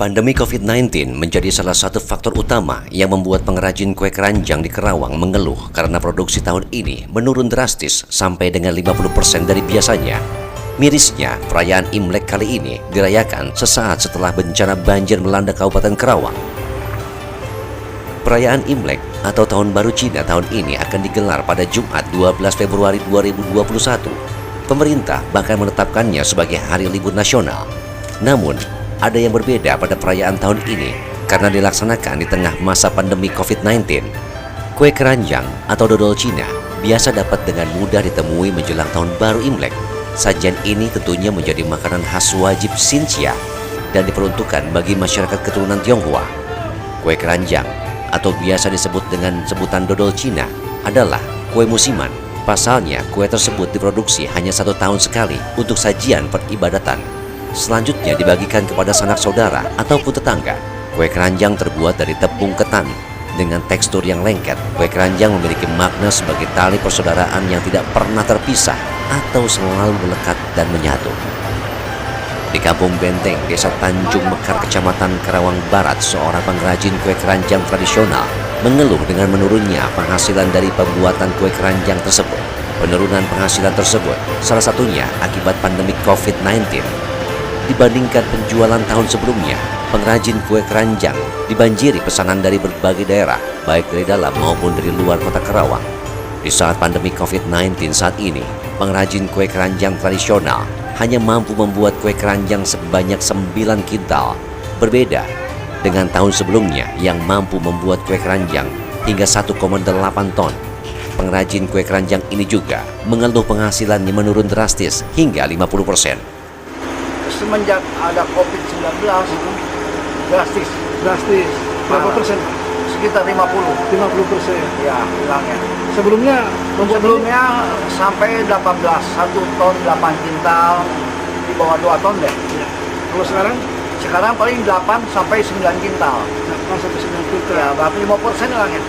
Pandemi COVID-19 menjadi salah satu faktor utama yang membuat pengrajin kue keranjang di Kerawang mengeluh karena produksi tahun ini menurun drastis sampai dengan 50% dari biasanya. Mirisnya, perayaan Imlek kali ini dirayakan sesaat setelah bencana banjir melanda Kabupaten Kerawang. Perayaan Imlek atau Tahun Baru Cina tahun ini akan digelar pada Jumat 12 Februari 2021. Pemerintah bahkan menetapkannya sebagai hari libur nasional. Namun, ada yang berbeda pada perayaan tahun ini karena dilaksanakan di tengah masa pandemi COVID-19. Kue keranjang atau dodol Cina biasa dapat dengan mudah ditemui menjelang Tahun Baru Imlek. Sajian ini tentunya menjadi makanan khas wajib Xinjia dan diperuntukkan bagi masyarakat keturunan Tionghoa. Kue keranjang atau biasa disebut dengan sebutan dodol Cina adalah kue musiman. Pasalnya, kue tersebut diproduksi hanya 1 tahun sekali untuk sajian peribadatan. Selanjutnya dibagikan kepada sanak saudara ataupun tetangga. Kue keranjang terbuat dari tepung ketan dengan tekstur yang lengket. Kue keranjang memiliki makna sebagai tali persaudaraan yang tidak pernah terpisah atau selalu melekat dan menyatu. Di Kampung Benteng, Desa Tanjung Mekar, Kecamatan Kerawang Barat, seorang pengrajin kue keranjang tradisional mengeluh dengan menurunnya penghasilan dari pembuatan kue keranjang tersebut. Penurunan penghasilan tersebut salah satunya akibat pandemi COVID-19. Dibandingkan penjualan tahun sebelumnya, pengrajin kue keranjang dibanjiri pesanan dari berbagai daerah, baik dari dalam maupun dari luar kota Kerawang. Di saat pandemi COVID-19 saat ini, pengrajin kue keranjang tradisional hanya mampu membuat kue keranjang sebanyak 9 kintal. Berbeda dengan tahun sebelumnya yang mampu membuat kue keranjang hingga 1,8 ton. Pengrajin kue keranjang ini juga mengeluh penghasilannya menurun drastis hingga 50%. Semenjak ada COVID-19 drastis. Berapa persen? Sekitar 50%. Ya, hilangnya. Sebelumnya sampai 18, 1 ton 8 kintal, di bawah 2 ton deh. Ya. Kalau sekarang? Sekarang paling 8 sampai 9 kintal. 8 sampai 9 kintal. Ya, berarti 5% hilangnya.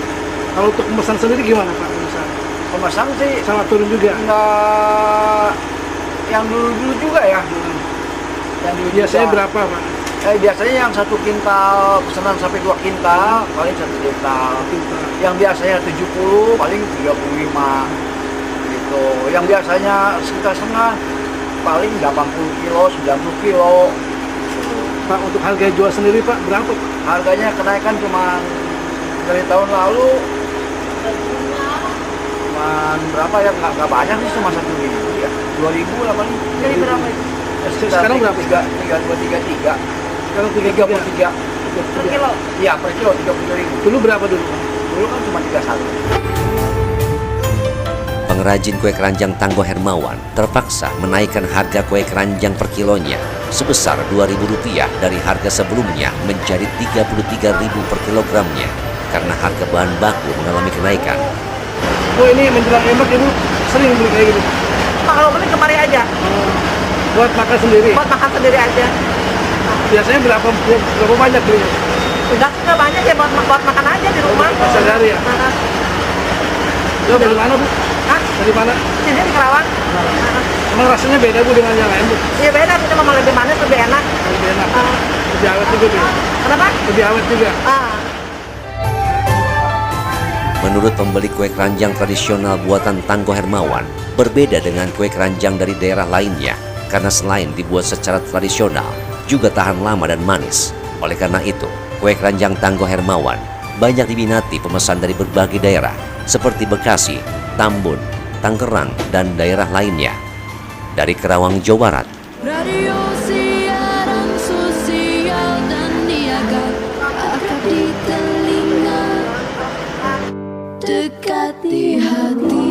Kalau untuk pemesan sendiri gimana Pak? Pemesan sih sangat turun juga? Enggak yang dulu-dulu juga ya. Yang dulu biasanya juga. Berapa Pak? Biasanya yang 1 kintal, pesanan sampai 2 kintal, paling 1 kintal. Yang biasanya 70, paling 35 gitu. Yang biasanya sekitar setengah, paling 80 kilo, 90 kilo. Pak, untuk harga jual sendiri Pak, berapa Pak? Harganya kenaikan cuma dari tahun lalu, cuma berapa ya, nggak banyak sih, cuma 1.000 ya, 2.000 lah paling. Jadi berapa itu? Sekarang berapa? 3,33. Sekarang 33 per kilo? Iya, per kilo 33.000. Dulu berapa dulu? Dulu kan cuma 31. Pengrajin kue keranjang Tangguh Hermawan terpaksa menaikkan harga kue keranjang per kilonya sebesar Rp2.000 dari harga sebelumnya menjadi Rp33.000 per kilogramnya karena harga bahan baku mengalami kenaikan. Oh, ini menjelang Imlek Ibu sering beli kayak gitu? Kalau beli kemari aja. Buat makan sendiri? Buat makan sendiri aja. Biasanya berapa banyak belinya? Enggak banyak ya, buat makan aja di rumah. Sehari ya? Dari mana Bu? Hah? Dari mana? Sini di Kerawang. Emang rasanya beda Bu dengan yang lain Bu? Iya beda, cuma malah lebih manis, lebih enak. Lebih enak? Lebih awet juga Bu? Kenapa? Lebih awet juga? Menurut pembeli kue keranjang tradisional buatan Tangguh Hermawan, berbeda dengan kue keranjang dari daerah lainnya karena selain dibuat secara tradisional, juga tahan lama dan manis. Oleh karena itu, kue keranjang Tangguh Hermawan banyak diminati pemesan dari berbagai daerah seperti Bekasi, Tambun, Tangerang, dan daerah lainnya. Dari Kerawang, Jawa Barat, Radio siaran sosial dan niaga akan di telinga, dekat di hati.